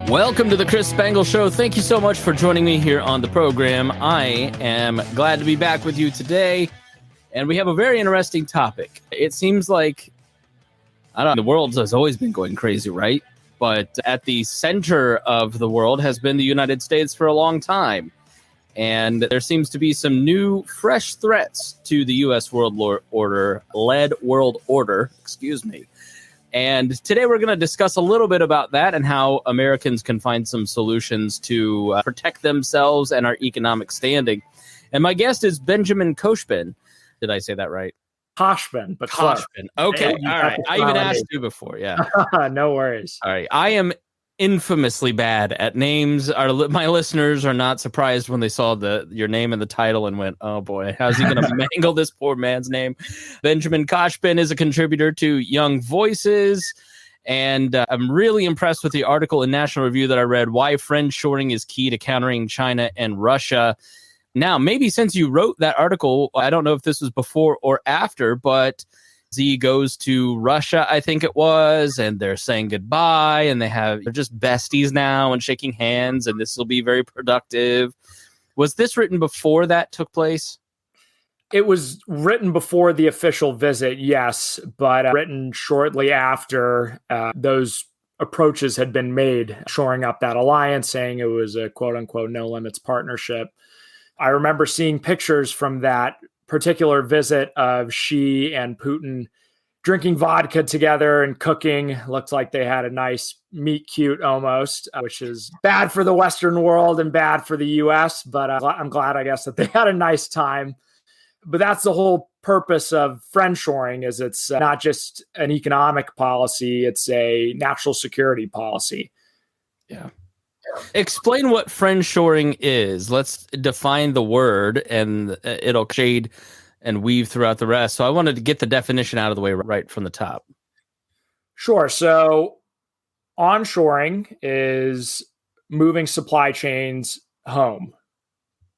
Welcome to the Chris Spangle Show. Thank you so much for joining me here on the program. I am glad to be back with you today, and we have a very interesting topic. It seems like, I don't know, the world has always been going crazy, right? But at the center of the world has been the United States for a long time. And there seems to be some new, fresh threats to the U.S. world order. And today we're going to discuss a little bit about that and how Americans can find some solutions to protect themselves and our economic standing. And my guest is Benjamin Khoshbin. Did I say that right? Khoshbin, but Khoshbin. Okay. All right. I even asked you before. Yeah. No worries. All right. I am infamously bad at names. My listeners are not surprised when they saw your name in the title and went, oh boy, how's he going to mangle this poor man's name? Benjamin Khoshbin is a contributor to Young Voices, and I'm really impressed with the article in National Review that I read, Why Friendshoring is Key to Countering China and Russia. Now, maybe since you wrote that article, I don't know if this was before or after, but Z goes to Russia, I think it was, and they're saying goodbye, and they're just besties now and shaking hands, and this will be very productive. Was this written before that took place? It was written before the official visit, yes, but written shortly after those approaches had been made, shoring up that alliance, saying it was a quote-unquote no-limits partnership. I remember seeing pictures from that particular visit of Xi and Putin drinking vodka together and cooking. Looked like they had a nice meet cute almost, which is bad for the Western world and bad for the US, but I'm glad, I guess, that they had a nice time. But that's the whole purpose of friendshoring, is it's not just an economic policy, it's a national security policy. Yeah. Explain what friendshoring is. Let's define the word, and it'll shade and weave throughout the rest. So I wanted to get the definition out of the way right from the top. Sure. So onshoring is moving supply chains home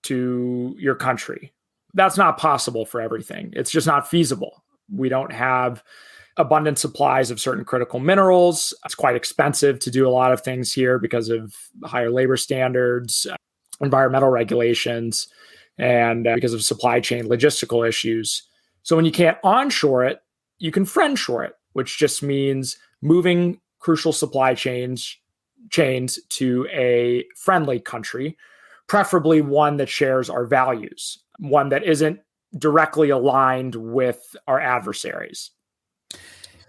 to your country. That's not possible for everything. It's just not feasible. We don't have abundant supplies of certain critical minerals. It's quite expensive to do a lot of things here because of higher labor standards, environmental regulations, and because of supply chain logistical issues. So when you can't onshore it, you can friendshore it, which just means moving crucial supply chains to a friendly country, preferably one that shares our values, one that isn't directly aligned with our adversaries.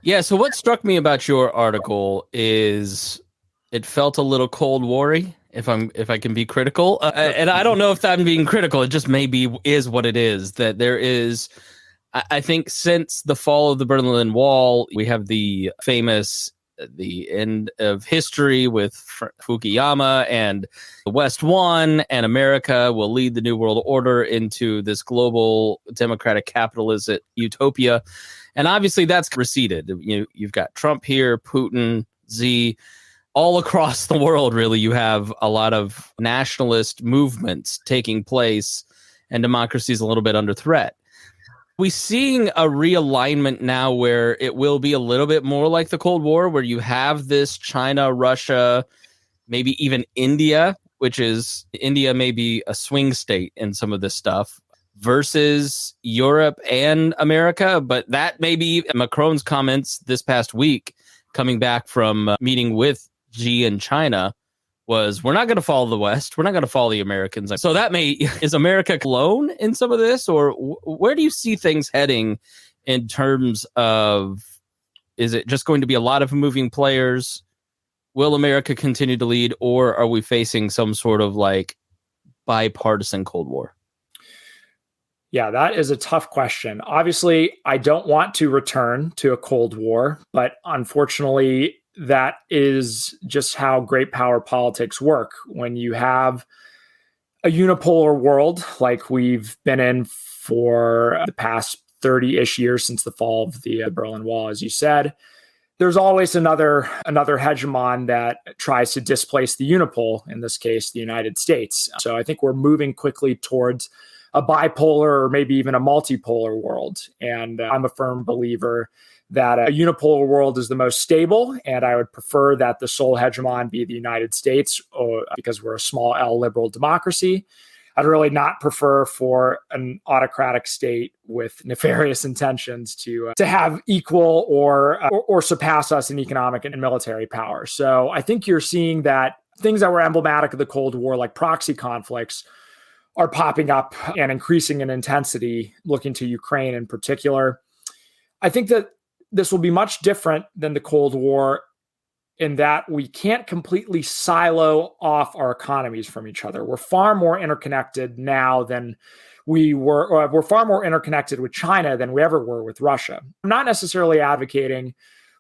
Yeah, so what struck me about your article is it felt a little Cold War-y, if I can be critical. And I don't know if I'm being critical. It just maybe is what it is. That there is, I think, since the fall of the Berlin Wall, we have the end of history with Fukuyama, and the West won, and America will lead the New World Order into this global democratic capitalist utopia. And obviously that's receded. You've got Trump here, Putin, Xi, all across the world, really. You have a lot of nationalist movements taking place, and democracy is a little bit under threat. We're seeing a realignment now where it will be a little bit more like the Cold War, where you have this China, Russia, maybe even India, which is India may be a swing state in some of this stuff, versus Europe and America. But that may be Macron's comments this past week, coming back from meeting with Xi in China, was we're not going to follow the West. We're not going to follow the Americans. So is America alone in some of this, or where do you see things heading in terms of, is it just going to be a lot of moving players? Will America continue to lead, or are we facing some sort of like bipartisan Cold War? Yeah, that is a tough question. Obviously, I don't want to return to a Cold War, but unfortunately, that is just how great power politics work. When you have a unipolar world like we've been in for the past 30-ish years since the fall of the Berlin Wall, as you said, there's always another hegemon that tries to displace the unipole, in this case, the United States. So I think we're moving quickly towards a bipolar or maybe even a multipolar world. And I'm a firm believer that a unipolar world is the most stable, and I would prefer that the sole hegemon be the United States, because we're a small L liberal democracy. I'd really not prefer for an autocratic state with nefarious intentions to have equal or surpass us in economic and military power. So I think you're seeing that things that were emblematic of the Cold War, like proxy conflicts, are popping up and increasing in intensity, looking to Ukraine in particular. I think that this will be much different than the Cold War in that we can't completely silo off our economies from each other. We're far more interconnected now than we were, or we're far more interconnected with China than we ever were with Russia. I'm not necessarily advocating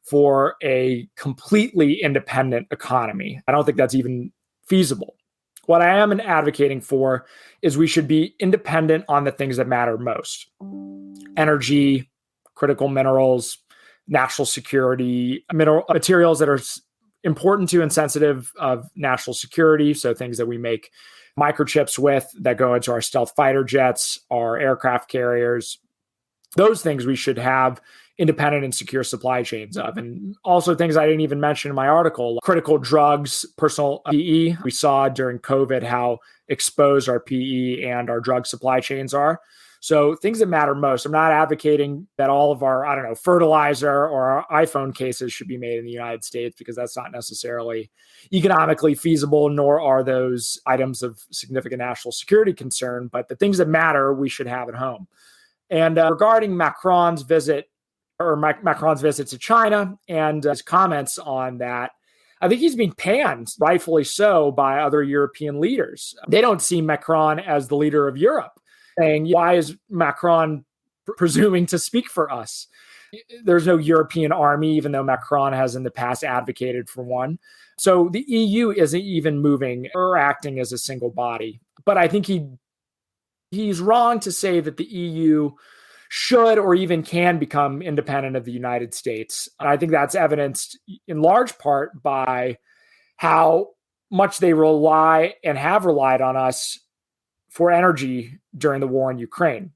for a completely independent economy. I don't think that's even feasible. What I am advocating for is we should be independent on the things that matter most: energy, critical minerals, national security, materials that are important to and sensitive of national security. So things that we make microchips with that go into our stealth fighter jets, our aircraft carriers, those things we should have independent and secure supply chains of. And also things I didn't even mention in my article, like critical drugs, personal PE. We saw during COVID how exposed our PE and our drug supply chains are. So things that matter most. I'm not advocating that all of our, fertilizer or our iPhone cases should be made in the United States, because that's not necessarily economically feasible, nor are those items of significant national security concern. But the things that matter, we should have at home. And regarding Macron's visit to China and his comments on that, I think he's being panned, rightfully so, by other European leaders. They don't see Macron as the leader of Europe, saying, why is Macron presuming to speak for us? There's no European army, even though Macron has in the past advocated for one. So the EU isn't even moving or acting as a single body. But I think he's wrong to say that the EU should or even can become independent of the United States. And I think that's evidenced in large part by how much they rely and have relied on us for energy during the war in Ukraine.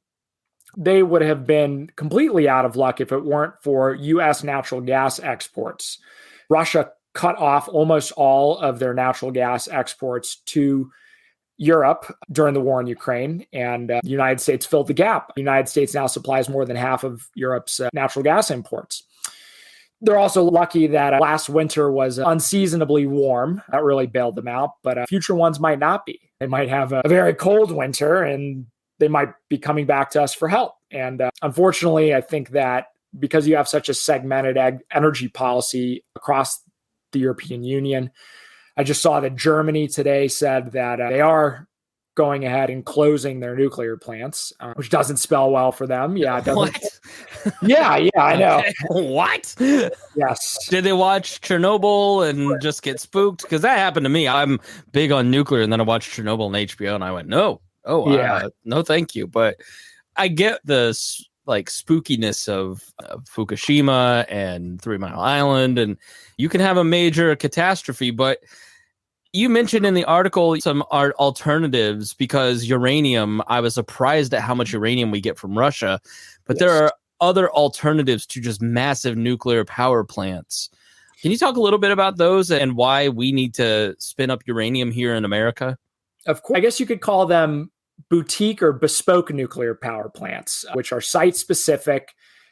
They would have been completely out of luck if it weren't for U.S. natural gas exports. Russia cut off almost all of their natural gas exports to Europe during the war in Ukraine, and the United States filled the gap. The United States now supplies more than half of Europe's natural gas imports. They're also lucky that last winter was unseasonably warm. That really bailed them out, but future ones might not be. They might have a very cold winter, and they might be coming back to us for help. And unfortunately, I think that because you have such a segmented energy policy across the European Union, I just saw that Germany today said that they are going ahead and closing their nuclear plants, which doesn't spell well for them. Yeah, it doesn't. What? Yeah, I know. Okay. What? Yes. Did they watch Chernobyl and just get spooked? Because that happened to me. I'm big on nuclear, and then I watched Chernobyl on HBO, and I went, no, no, thank you. But I get the spookiness of Fukushima and 3 Mile Island, and you can have a major catastrophe, but you mentioned in the article some alternatives because uranium, I was surprised at how much uranium we get from Russia, but there are other alternatives to just massive nuclear power plants. Can you talk a little bit about those and why we need to spin up uranium here in America? Of course, I guess you could call them boutique or bespoke nuclear power plants, which are site specific.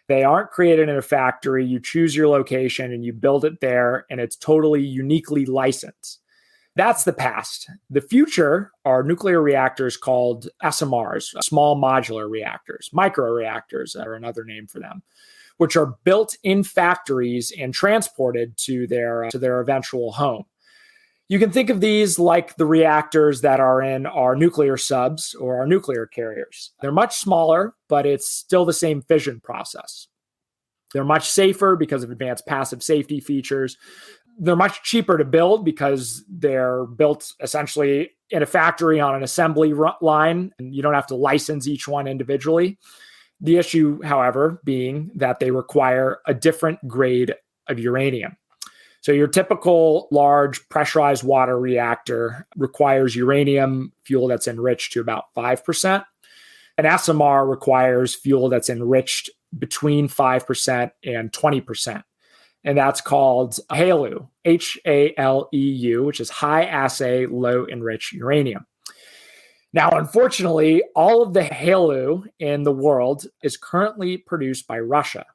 They aren't created in a factory. You choose your location and you build it there, and it's totally uniquely licensed. That's the past. The future are nuclear reactors called SMRs, small modular reactors, microreactors are another name for them, which are built in factories and transported to their eventual home. You can think of these like the reactors that are in our nuclear subs or our nuclear carriers. They're much smaller, but it's still the same fission process. They're much safer because of advanced passive safety features. They're much cheaper to build because they're built essentially in a factory on an assembly line, and you don't have to license each one individually. The issue, however, being that they require a different grade of uranium. So your typical large pressurized water reactor requires uranium fuel that's enriched to about 5%. An SMR requires fuel that's enriched between 5% and 20%. And that's called HALEU, HALEU, which is high assay, low enriched uranium. Now, unfortunately, all of the HALEU in the world is currently produced by Russia.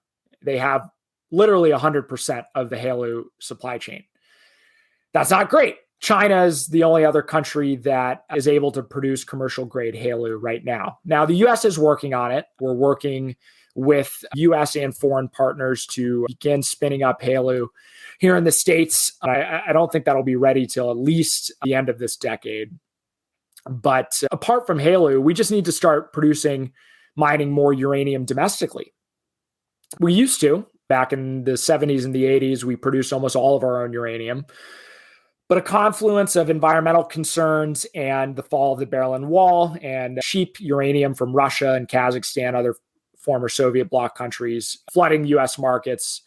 They have literally 100% of the HALEU supply chain. That's not great. China is the only other country that is able to produce commercial grade HALEU right now. Now, the US is working on it. We're working with US and foreign partners to begin spinning up HALEU here in the States. I don't think that'll be ready till at least the end of this decade. But apart from HALEU, we just need to start mining more uranium domestically. We used to. Back in the 70s and the 80s, we produced almost all of our own uranium. But a confluence of environmental concerns and the fall of the Berlin Wall and cheap uranium from Russia and Kazakhstan, other former Soviet bloc countries, flooding US markets,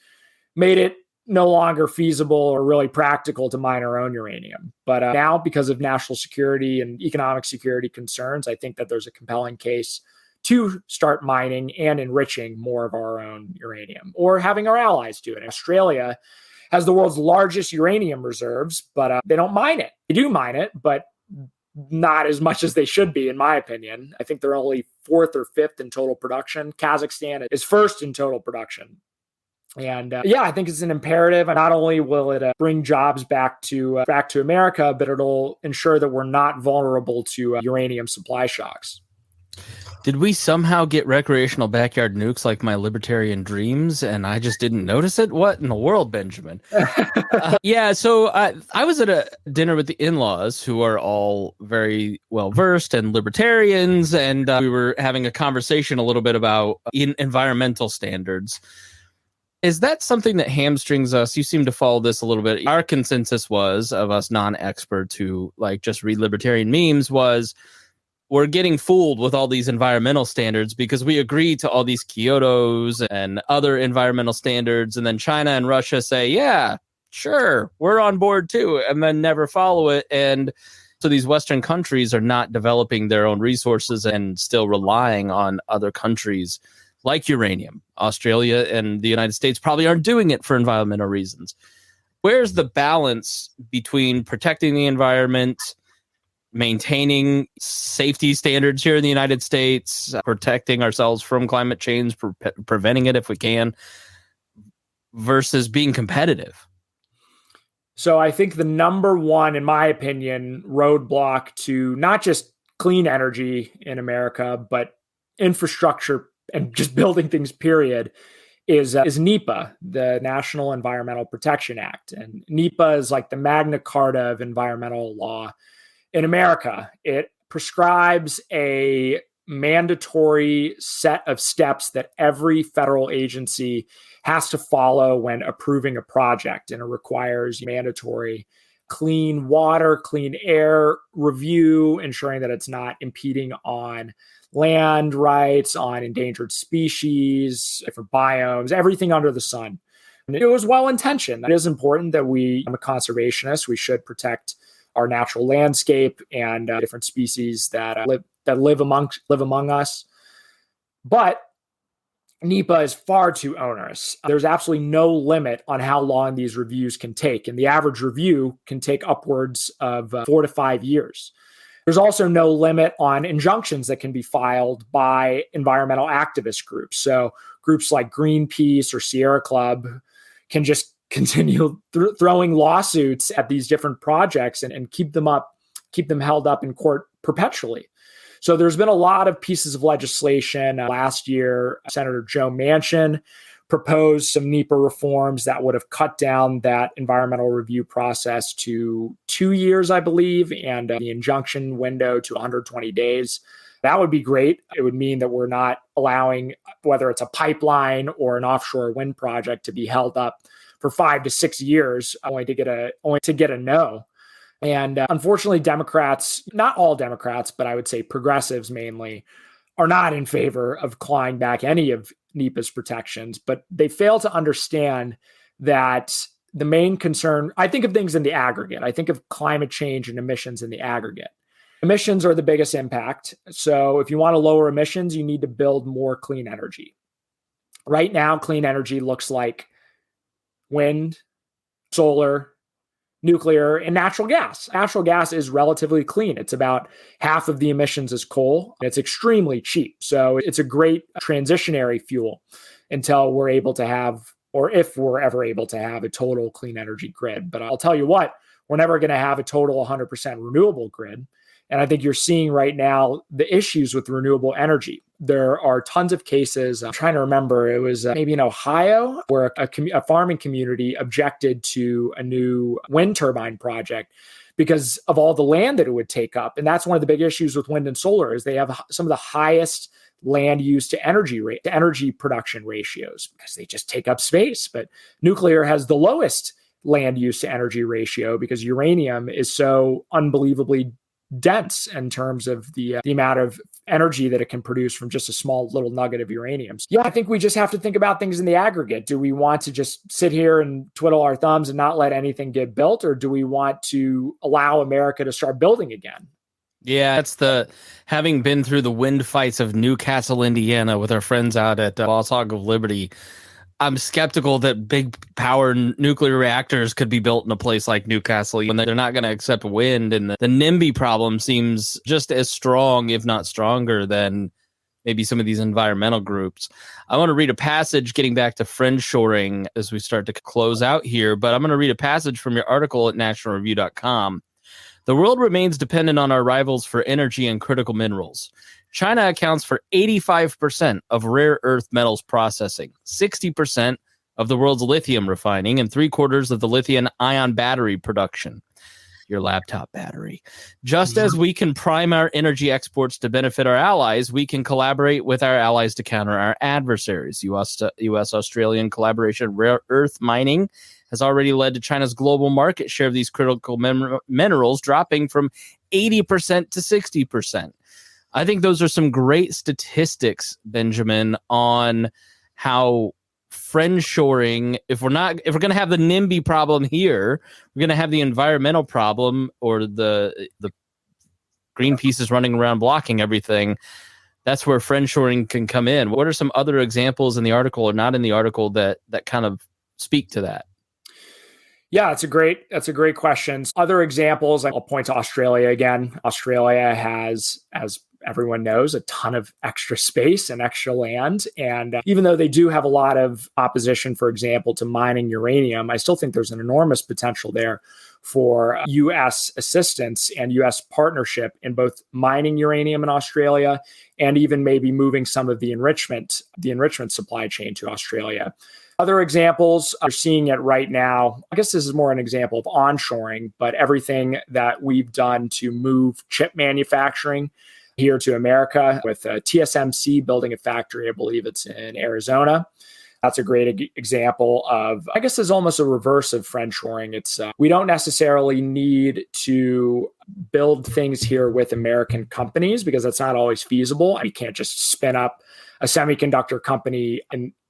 made it no longer feasible or really practical to mine our own uranium. But now, because of national security and economic security concerns, I think that there's a compelling case to start mining and enriching more of our own uranium, or having our allies do it. Australia has the world's largest uranium reserves, but they don't mine it. They do mine it, but not as much as they should be, in my opinion. I think they're only fourth or fifth in total production. Kazakhstan is first in total production. And I think it's an imperative. Not only will it bring jobs back to America, but it'll ensure that we're not vulnerable to uranium supply shocks. Did we somehow get recreational backyard nukes like my libertarian dreams, and I just didn't notice it? What in the world, Benjamin? So I was at a dinner with the in-laws, who are all very well-versed and libertarians, and we were having a conversation a little bit about environmental standards. Is that something that hamstrings us? You seem to follow this a little bit. Our consensus was, of us non-experts who just read libertarian memes, was we're getting fooled with all these environmental standards because we agree to all these Kyotos and other environmental standards. And then China and Russia say, yeah, sure, we're on board too, and then never follow it. And so these Western countries are not developing their own resources and still relying on other countries like uranium. Australia and the United States probably aren't doing it for environmental reasons. Where's the balance between protecting the environment, maintaining safety standards here in the United States, protecting ourselves from climate change, preventing it if we can, versus being competitive? So I think the number one, in my opinion, roadblock to not just clean energy in America, but infrastructure and just building things, period, is NEPA, the National Environmental Protection Act. And NEPA is like the Magna Carta of environmental law in America. It prescribes a mandatory set of steps that every federal agency has to follow when approving a project, and it requires mandatory clean water, clean air review, ensuring that it's not impeding on land rights, on endangered species, different biomes, everything under the sun. And it was well-intentioned. It is important that I'm a conservationist. We should protect our natural landscape and different species that live among us. But NEPA is far too onerous. There's absolutely no limit on how long these reviews can take, and the average review can take upwards of 4 to 5 years. There's also no limit on injunctions that can be filed by environmental activist groups. So groups like Greenpeace or Sierra Club can just continue throwing lawsuits at these different projects and keep them held up in court perpetually. So there's been a lot of pieces of legislation. Last year, Senator Joe Manchin proposed some NEPA reforms that would have cut down that environmental review process to 2 years, I believe, and the injunction window to 120 days. That would be great. It would mean that we're not allowing, whether it's a pipeline or an offshore wind project, to be held up for 5 to 6 years only to get a no. And unfortunately, Democrats, not all Democrats, but I would say progressives mainly, are not in favor of clawing back any of NEPA's protections, but they fail to understand that the main concern, I think of things in the aggregate. I think of climate change and emissions in the aggregate. Emissions are the biggest impact. So if you want to lower emissions, you need to build more clean energy. Right now, clean energy looks like wind, solar, nuclear, and natural gas. Natural gas is relatively clean. It's about half of the emissions as coal. It's extremely cheap. So it's a great transitionary fuel until we're able to have, or if we're ever able to have, a total clean energy grid. But I'll tell you what, we're never going to have a total 100% renewable grid. And I think you're seeing right now the issues with renewable energy. There are tons of cases. I'm trying to remember, it was maybe in Ohio, where a farming community objected to a new wind turbine project because of all the land that it would take up. And that's one of the big issues with wind and solar is they have some of the highest land use to energy production ratios because they just take up space. But nuclear has the lowest land use to energy ratio because uranium is so unbelievably dense in terms of the amount of energy that it can produce from just a small little nugget of uranium. Yeah, I think we just have to think about things in the aggregate. Do we want to just sit here and twiddle our thumbs and not let anything get built, or do we want to allow America to start building again? Yeah, that's having been through the wind fights of Newcastle, Indiana with our friends out at Lost Hog of Liberty. I'm skeptical that big power nuclear reactors could be built in a place like Newcastle when they're not going to accept wind. And the NIMBY problem seems just as strong, if not stronger, than maybe some of these environmental groups. I want to read a passage getting back to friendshoring as we start to close out here, but I'm going to read a passage from your article at nationalreview.com. The world remains dependent on our rivals for energy and critical minerals. China accounts for 85% of rare earth metals processing, 60% of the world's lithium refining, and 3/4 of the lithium-ion battery production. Your laptop battery. Just as we can prime our energy exports to benefit our allies, we can collaborate with our allies to counter our adversaries. U.S.-Australian collaboration rare earth mining has already led to China's global market share of these critical minerals dropping from 80% to 60%. I think those are some great statistics, Benjamin, on how friendshoring, if we're going to have the NIMBY problem here, we're going to have the environmental problem, or the Greenpeace is running around blocking everything. That's where friendshoring can come in. What are some other examples in the article or not in the article that kind of speak to that? Yeah, that's a great question. Other examples, I'll point to Australia again. Australia has, as everyone knows, a ton of extra space and extra land. And even though they do have a lot of opposition, for example, to mining uranium, I still think there's an enormous potential there for U.S. assistance and U.S. partnership in both mining uranium in Australia and even maybe moving some of the enrichment supply chain to Australia. Other examples, you're seeing it right now. I guess this is more an example of onshoring, but everything that we've done to move chip manufacturing here to America with TSMC building a factory, I believe it's in Arizona. That's a great example of, I guess, is almost a reverse of friendshoring. It's we don't necessarily need to build things here with American companies because that's not always feasible. You can't just spin up a semiconductor company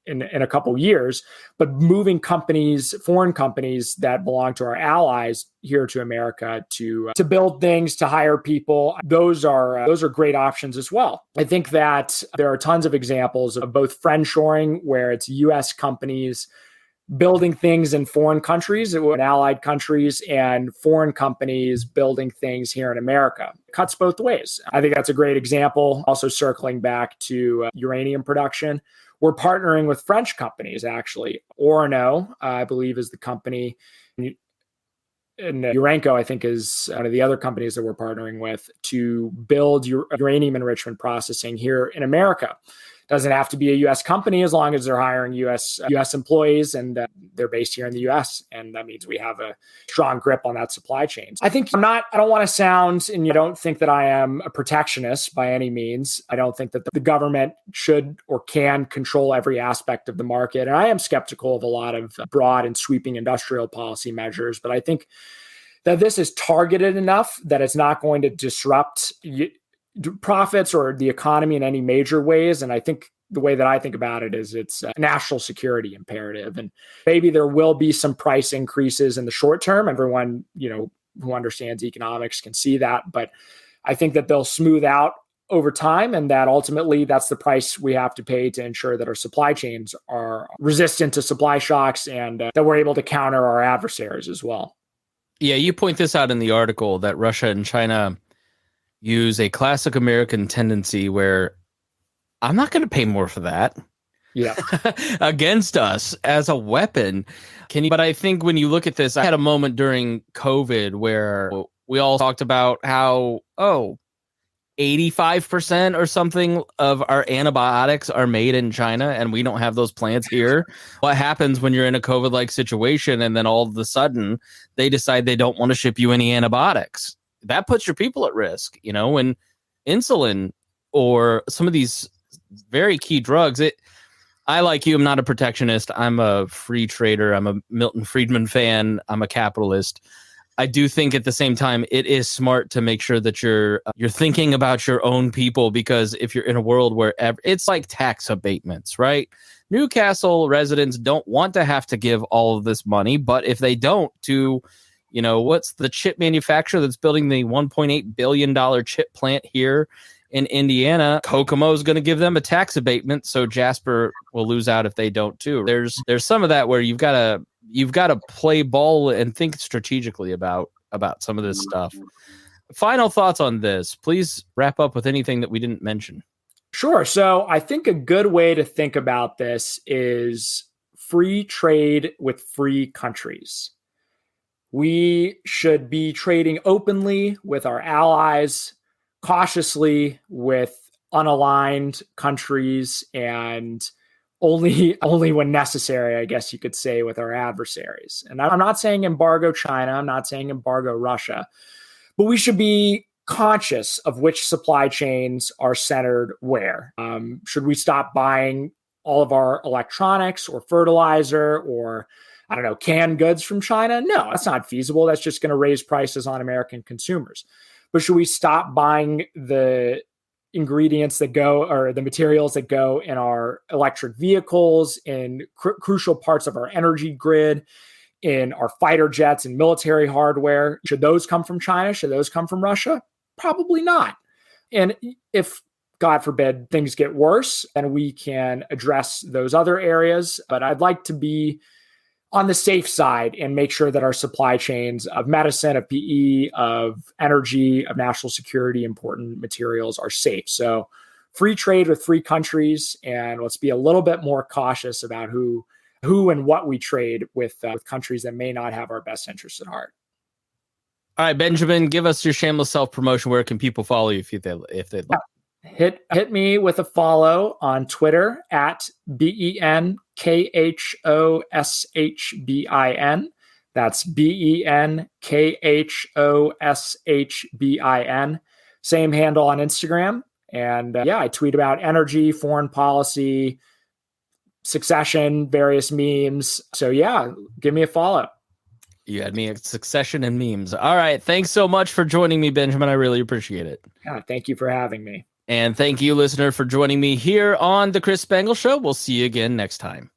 in a couple of years, but moving companies, foreign companies that belong to our allies here to America to build things, to hire people, those are great options as well. I think that there are tons of examples of both friendshoring, where it's U.S. companies building things in foreign countries, in allied countries, and foreign companies building things here in America. It cuts both ways. I think that's a great example. Also circling back to uranium production. We're partnering with French companies, actually. Orano, I believe, is the company. And Urenco, I think, is one of the other companies that we're partnering with to build uranium enrichment processing here in America. Doesn't have to be a U.S. company as long as they're hiring U.S. employees and they're based here in the U.S. And that means we have a strong grip on that supply chain. I think I don't want to sound, and you don't think that I am a protectionist by any means. I don't think that the government should or can control every aspect of the market. And I am skeptical of a lot of broad and sweeping industrial policy measures. But I think that this is targeted enough that it's not going to disrupt profits or the economy in any major ways. And I think the way that I think about it is it's a national security imperative. And maybe there will be some price increases in the short term. Everyone, who understands economics can see that. But I think that they'll smooth out over time, and that ultimately that's the price we have to pay to ensure that our supply chains are resistant to supply shocks and that we're able to counter our adversaries as well. Yeah, you point this out in the article that Russia and China use a classic American tendency where I'm not going to pay more for that. Yeah. Against us as a weapon. But I think when you look at this, I had a moment during COVID where we all talked about how, 85% or something of our antibiotics are made in China and we don't have those plants here. What happens when you're in a COVID-like situation and then all of a sudden they decide they don't want to ship you any antibiotics? That puts your people at risk, when insulin or some of these very key drugs. I, like you, I'm not a protectionist. I'm a free trader. I'm a Milton Friedman fan. I'm a capitalist. I do think at the same time, it is smart to make sure that you're thinking about your own people, because if you're in a world where it's like tax abatements, right? Newcastle residents don't want to have to give all of this money, but if they don't to, what's the chip manufacturer that's building the $1.8 billion chip plant here in Indiana, Kokomo is going to give them a tax abatement, so Jasper will lose out if they don't too. There's some of that where you've got to play ball and think strategically about some of this stuff. Final thoughts on this. Please wrap up with anything that we didn't mention. Sure. So I think a good way to think about this is free trade with free countries. We should be trading openly with our allies, cautiously with unaligned countries, and only when necessary, I guess you could say, with our adversaries. And I'm not saying embargo China, I'm not saying embargo Russia, but we should be conscious of which supply chains are centered where. Should we stop buying all of our electronics or fertilizer or, canned goods from China? No, that's not feasible. That's just going to raise prices on American consumers. But should we stop buying the ingredients that go, or the materials that go in our electric vehicles, in crucial parts of our energy grid, in our fighter jets and military hardware? Should those come from China? Should those come from Russia? Probably not. And if, God forbid, things get worse, then we can address those other areas. But I'd like to be on the safe side and make sure that our supply chains of medicine, of PE, of energy, of national security, important materials are safe. So free trade with free countries, and let's be a little bit more cautious about who and what we trade with countries that may not have our best interests at heart. All right, Benjamin, give us your shameless self-promotion. Where can people follow you if they'd like? Hit me with a follow on Twitter at BenKhoshbin. That's BenKhoshbin. Same handle on Instagram. And I tweet about energy, foreign policy, succession, various memes. So give me a follow. You had me at succession and memes. All right. Thanks so much for joining me, Benjamin. I really appreciate it. Yeah, thank you for having me. And thank you, listener, for joining me here on The Chris Spangle Show. We'll see you again next time.